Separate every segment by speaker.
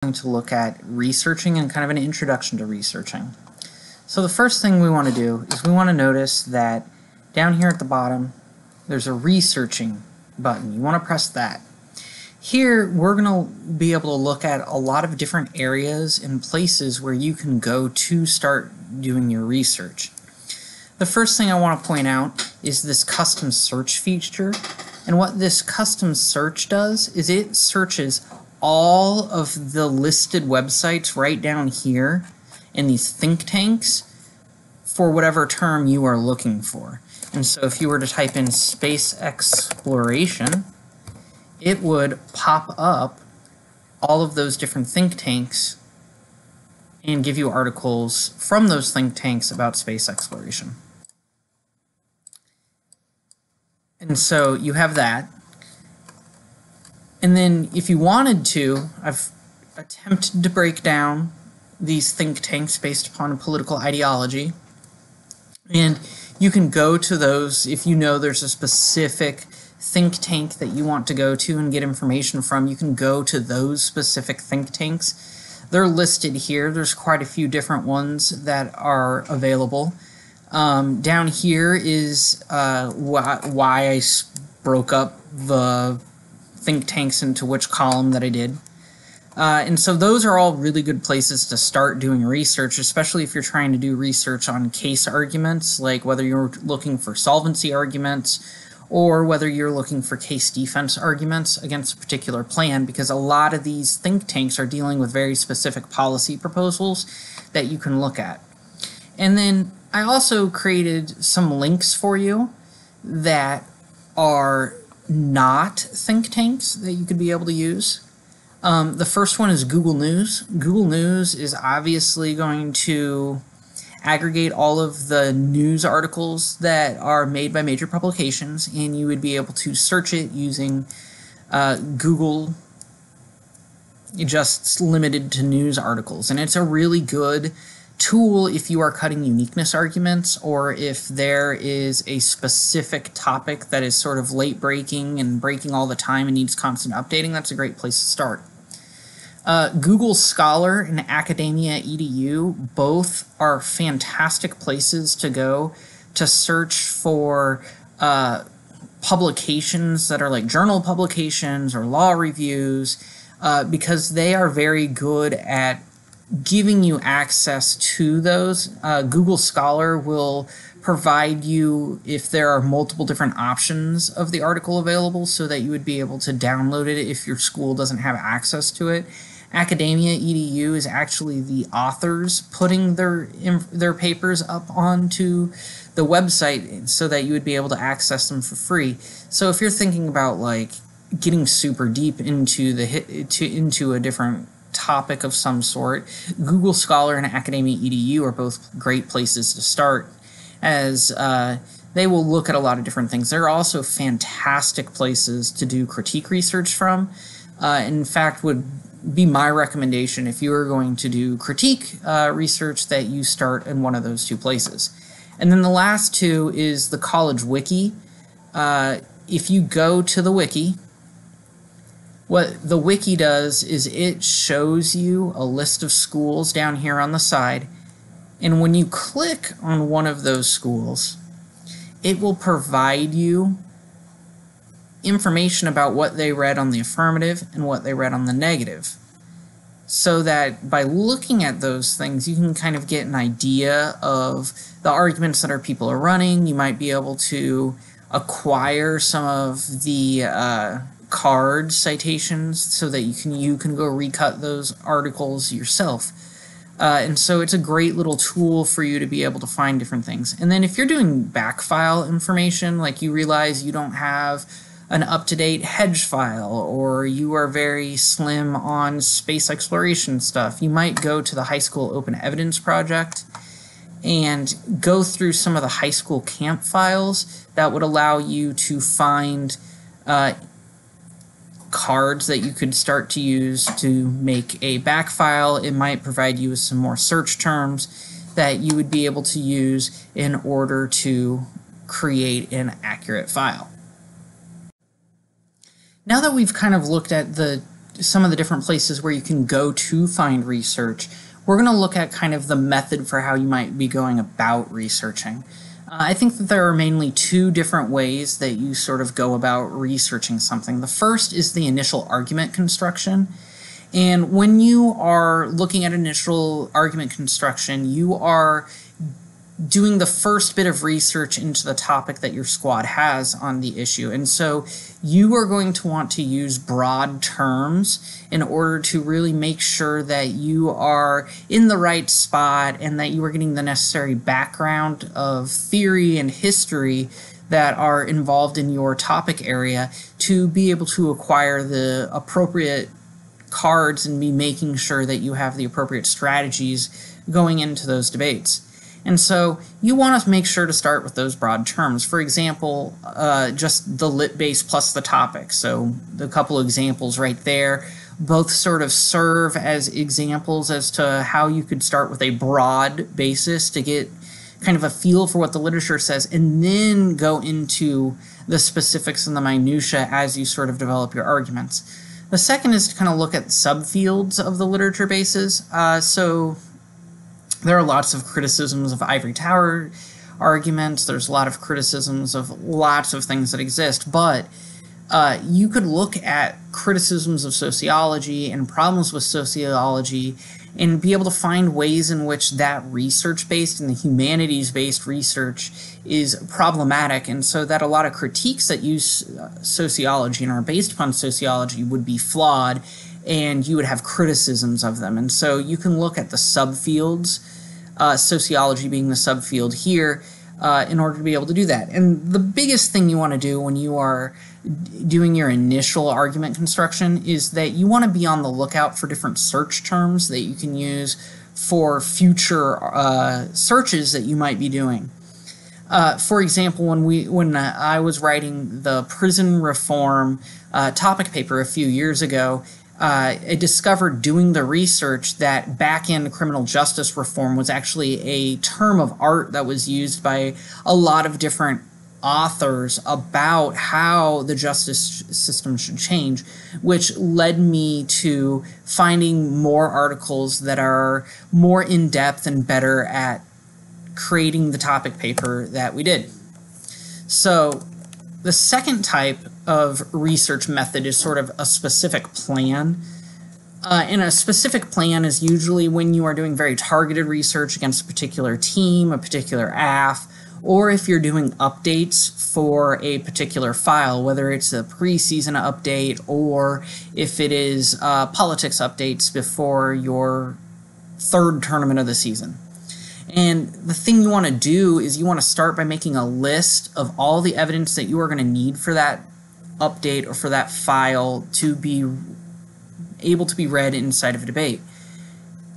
Speaker 1: To look at researching and kind of an introduction to researching. So the first thing we want to do is we want to notice that down here at the bottom there's a researching button. You want to press that. Here we're going to be able to look at a lot of different areas and places where you can go to start doing your research. The first thing I want to point out is this custom search feature, and what this custom search does is it searches all of the listed websites right down here in these think tanks for whatever term you are looking for. And so if you were to type in space exploration, it would pop up all of those different think tanks and give you articles from those think tanks about space exploration. And so you have that. And then if you wanted to, I've attempted to break down these think tanks based upon political ideology. And you can go to those if you know there's a specific think tank that you want to go to and get information from. You can go to those specific think tanks. They're listed here. There's quite a few different ones that are available. Down here is why I broke up the think tanks into which column that I did. And so those are all really good places to start doing research, especially if you're trying to do research on case arguments, like whether you're looking for solvency arguments or whether you're looking for case defense arguments against a particular plan, because a lot of these think tanks are dealing with very specific policy proposals that you can look at. And then I also created some links for you that are not think tanks that you could be able to use. The first one is Google News. Google News is obviously going to aggregate all of the news articles that are made by major publications, and you would be able to search it using Google, just limited to news articles. And it's a really good tool if you are cutting uniqueness arguments, or if there is a specific topic that is sort of late breaking and breaking all the time and needs constant updating. That's a great place to start. Google Scholar and Academia EDU both are fantastic places to go to search for publications that are like journal publications or law reviews, because they are very good at giving you access to those. Google Scholar will provide you if there are multiple different options of the article available, so that you would be able to download it if your school doesn't have access to it. Academia EDU is actually the authors putting their papers up onto the website so that you would be able to access them for free. So if you're thinking about like getting super deep into into a different topic of some sort, Google Scholar and Academia EDU are both great places to start, as they will look at a lot of different things. They're also fantastic places to do critique research from. In fact, would be my recommendation if you are going to do critique research that you start in one of those two places. And then the last two is the college wiki. If you go to the wiki, what the wiki does is it shows you a list of schools down here on the side, and when you click on one of those schools, it will provide you information about what they read on the affirmative and what they read on the negative, so that by looking at those things you can kind of get an idea of the arguments that people are running. You might be able to acquire some of the card citations so that you can go recut those articles yourself. And so it's a great little tool for you to be able to find different things. And then if you're doing backfile information, like you realize you don't have an up-to-date hedge file, or you are very slim on space exploration stuff, you might go to the High School Open Evidence Project and go through some of the high school camp files that would allow you to find cards that you could start to use to make a backfile. It might provide you with some more search terms that you would be able to use in order to create an accurate file. Now that we've kind of looked at the some of the different places where you can go to find research, we're going to look at kind of the method for how you might be going about researching. I think that there are mainly two different ways that you sort of go about researching something. The first is the initial argument construction. And when you are looking at initial argument construction, you are doing the first bit of research into the topic that your squad has on the issue. And so you are going to want to use broad terms in order to really make sure that you are in the right spot and that you are getting the necessary background of theory and history that are involved in your topic area to be able to acquire the appropriate cards and be making sure that you have the appropriate strategies going into those debates. And so you want to make sure to start with those broad terms. For example, just the lit base plus the topic. So the couple examples right there both sort of serve as examples as to how you could start with a broad basis to get kind of a feel for what the literature says, and then go into the specifics and the minutia as you sort of develop your arguments. The second is to kind of look at subfields of the literature bases. So there are lots of criticisms of ivory tower arguments. There's a lot of criticisms of lots of things that exist, but you could look at criticisms of sociology and problems with sociology and be able to find ways in which that research-based and the humanities-based research is problematic, and so that a lot of critiques that use sociology and are based upon sociology would be flawed, and you would have criticisms of them. And so you can look at the subfields, sociology being the subfield here, in order to be able to do that. And the biggest thing you want to do when you are doing your initial argument construction is that you want to be on the lookout for different search terms that you can use for future searches that you might be doing. For example, when I was writing the prison reform topic paper a few years ago, I discovered doing the research that back-end criminal justice reform was actually a term of art that was used by a lot of different authors about how the justice system should change, which led me to finding more articles that are more in-depth and better at creating the topic paper that we did. So the second type of research method is sort of a specific plan. And a specific plan is usually when you are doing very targeted research against a particular team, a particular AF, or if you're doing updates for a particular file, whether it's a preseason update or if it is politics updates before your third tournament of the season. And the thing you want to do is you want to start by making a list of all the evidence that you are going to need for that update or for that file to be able to be read inside of a debate.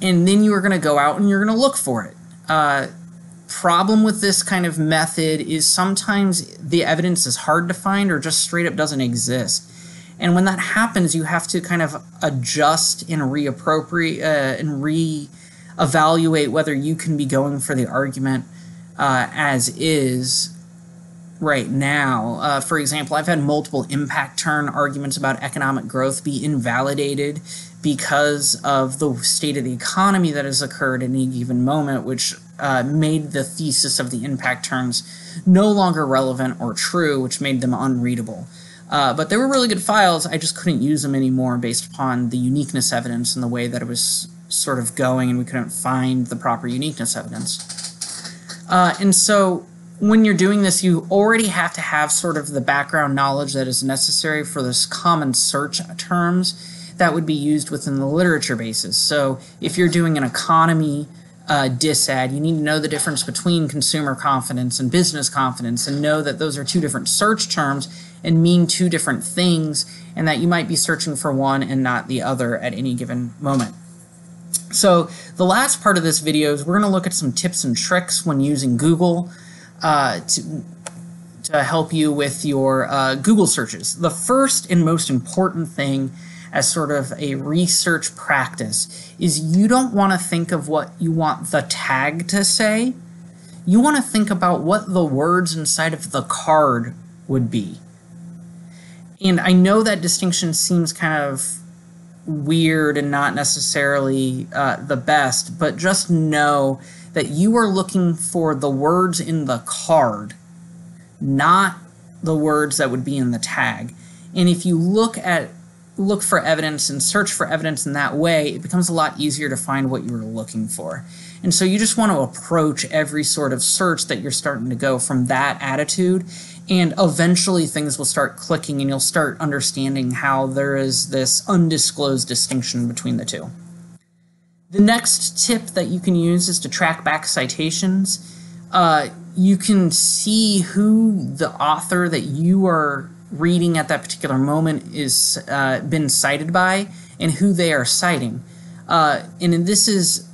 Speaker 1: And then you are going to go out and you're going to look for it. Problem with this kind of method is sometimes the evidence is hard to find or just straight up doesn't exist. And when that happens, you have to kind of adjust and reappropriate and re-evaluate whether you can be going for the argument as is right now. For example, I've had multiple impact turn arguments about economic growth be invalidated because of the state of the economy that has occurred at any given moment, which made the thesis of the impact turns no longer relevant or true, which made them unreadable. But they were really good files, I just couldn't use them anymore based upon the uniqueness evidence and the way that it was sort of going, and we couldn't find the proper uniqueness evidence. And so when you're doing this, you already have to have sort of the background knowledge that is necessary for this common search terms that would be used within the literature basis. So if you're doing an economy disad, you need to know the difference between consumer confidence and business confidence and know that those are two different search terms and mean two different things, and that you might be searching for one and not the other at any given moment. So the last part of this video is we're going to look at some tips and tricks when using Google to help you with your Google searches. The first and most important thing as sort of a research practice is you don't want to think of what you want the tag to say. You want to think about what the words inside of the card would be. And I know that distinction seems kind of weird and not necessarily the best, but just know that you are looking for the words in the card, not the words that would be in the tag. And if you look for evidence and search for evidence in that way, it becomes a lot easier to find what you're looking for. And so you just want to approach every sort of search that you're starting to go from that attitude, and eventually things will start clicking and you'll start understanding how there is this undisclosed distinction between the two. The next tip that you can use is to track back citations. You can see who the author that you are reading at that particular moment is been cited by and who they are citing. And this is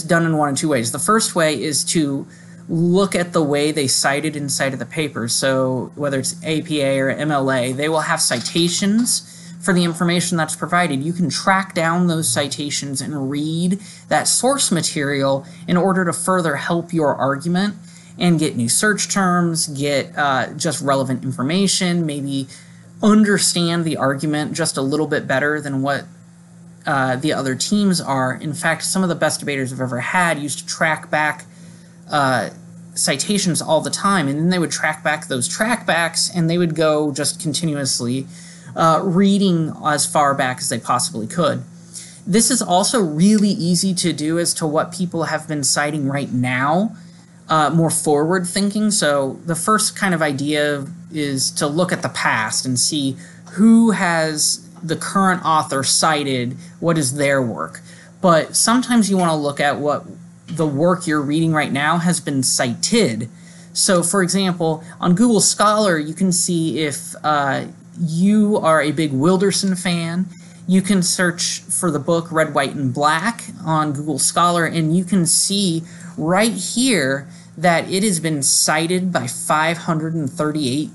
Speaker 1: done in one of two ways. The first way is to look at the way they cited inside of the paper. So whether it's APA or MLA, they will have citations for the information that's provided. You can track down those citations and read that source material in order to further help your argument and get new search terms, get just relevant information, maybe understand the argument just a little bit better than what the other teams are. In fact, some of the best debaters I've ever had used to track back citations all the time, and then they would track back those trackbacks, and they would go just continuously reading as far back as they possibly could. This is also really easy to do as to what people have been citing right now, more forward thinking. So the first kind of idea is to look at the past and see who has the current author cited, what is their work. But sometimes you want to look at what the work you're reading right now has been cited. So for example, on Google Scholar, you can see if you are a big Wilderson fan, you can search for the book Red, White, and Black on Google Scholar, and you can see right here that it has been cited by 538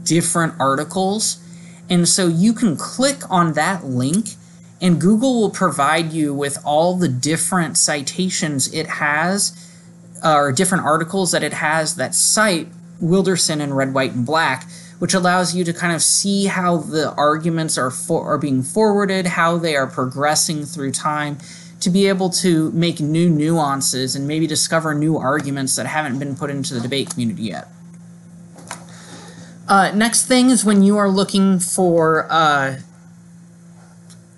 Speaker 1: different articles. And so you can click on that link, and Google will provide you with all the different citations it has, or different articles that it has that cite Wilderson and Red, White, and Black, which allows you to kind of see how the arguments are being forwarded, how they are progressing through time, to be able to make new nuances and maybe discover new arguments that haven't been put into the debate community yet. Next thing is when you are looking for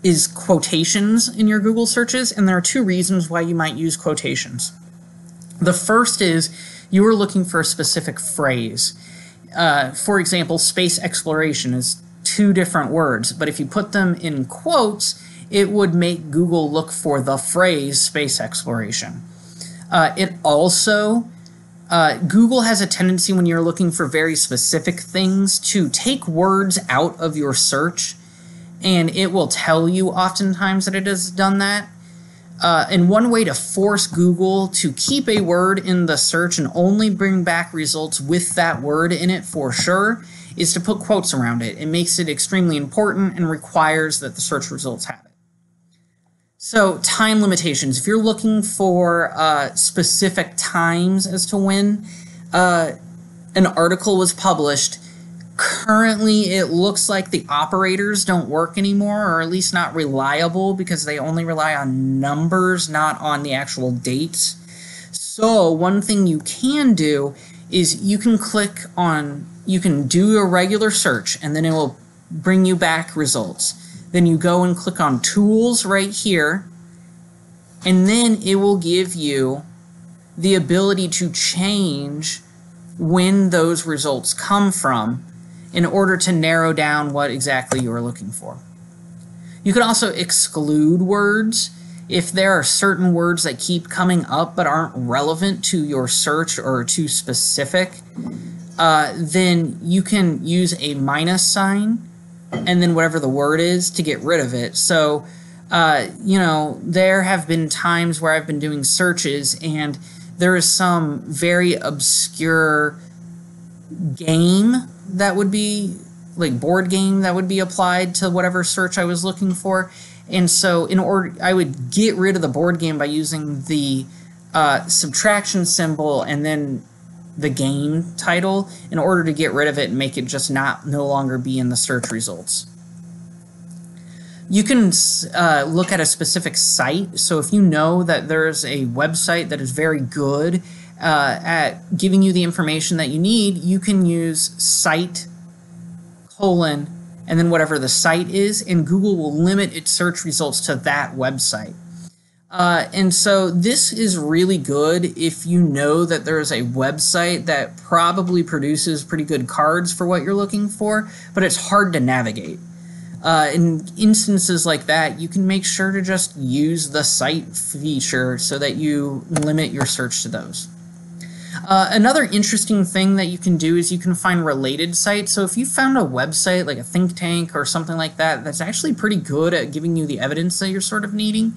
Speaker 1: is quotations in your Google searches, and there are two reasons why you might use quotations. The first is you are looking for a specific phrase. For example, space exploration is two different words, but if you put them in quotes, it would make Google look for the phrase space exploration. Google has a tendency when you're looking for very specific things to take words out of your search, and it will tell you oftentimes that it has done that. And one way to force Google to keep a word in the search and only bring back results with that word in it for sure is to put quotes around it. It makes it extremely important and requires that the search results have it. So time limitations. If you're looking for specific times as to when an article was published, currently it looks like the operators don't work anymore, or at least not reliable, because they only rely on numbers, not on the actual dates. So one thing you can do is you can do a regular search, and then it will bring you back results. Then you go and click on Tools right here, and then it will give you the ability to change when those results come from in order to narrow down what exactly you are looking for. You can also exclude words. If there are certain words that keep coming up but aren't relevant to your search or are too specific, then you can use a minus sign and then whatever the word is to get rid of it. So, there have been times where I've been doing searches and there is some very obscure game that would be, like board game that would be applied to whatever search I was looking for. And so I would get rid of the board game by using the subtraction symbol and then the gain title in order to get rid of it and make it just no longer be in the search results. You can look at a specific site. So if you know that there's a website that is very good at giving you the information that you need, you can use site : and then whatever the site is, and Google will limit its search results to that website. And so this is really good if you know that there's a website that probably produces pretty good cards for what you're looking for, but it's hard to navigate. In instances like that, you can make sure to just use the site feature so that you limit your search to those. Another interesting thing that you can do is you can find related sites. So if you found a website like a think tank or something like that that's actually pretty good at giving you the evidence that you're sort of needing,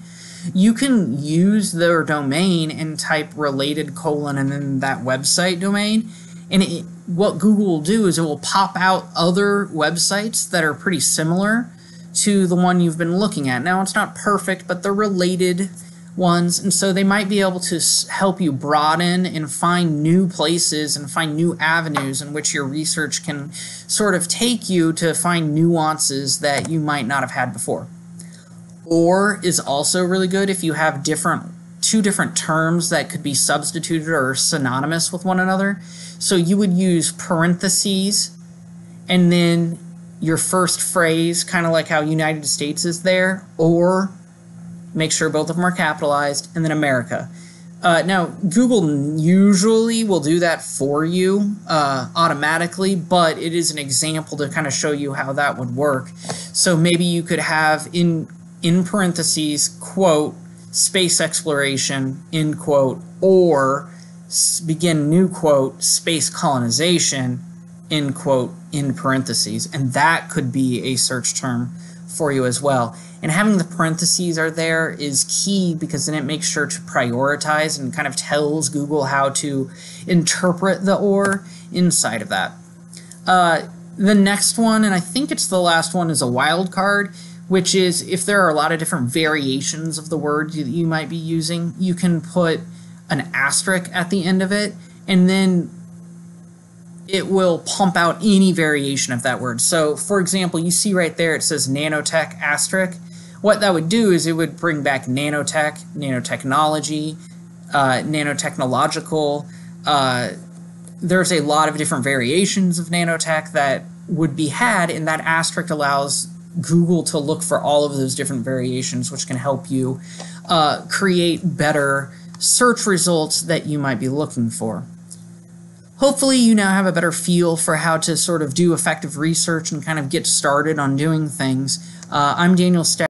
Speaker 1: you can use their domain and type related : and then that website domain. And what Google will do is it will pop out other websites that are pretty similar to the one you've been looking at. Now, it's not perfect, but they're related ones, and so they might be able to help you broaden and find new places and find new avenues in which your research can sort of take you to find nuances that you might not have had before. Or is also really good if you have two different terms that could be substituted or synonymous with one another. So you would use parentheses and then your first phrase, kind of like how United States is there, or make sure both of them are capitalized, and then America. Now, Google usually will do that for you automatically, but it is an example to kind of show you how that would work. So maybe you could have in parentheses, quote, space exploration, end quote, or begin new quote, space colonization, end quote, in parentheses. And that could be a search term for you as well. And having the parentheses are there is key because then it makes sure to prioritize and kind of tells Google how to interpret the or inside of that. The next one, and I think it's the last one, is a wildcard, which is if there are a lot of different variations of the word that you might be using, you can put an asterisk at the end of it, and then it will pump out any variation of that word. So, for example, you see right there it says nanotech asterisk. What that would do is it would bring back nanotech, nanotechnology, nanotechnological. There's a lot of different variations of nanotech that would be had, and that asterisk allows Google to look for all of those different variations, which can help you create better search results that you might be looking for. Hopefully you now have a better feel for how to sort of do effective research and kind of get started on doing things. I'm Daniel Stack.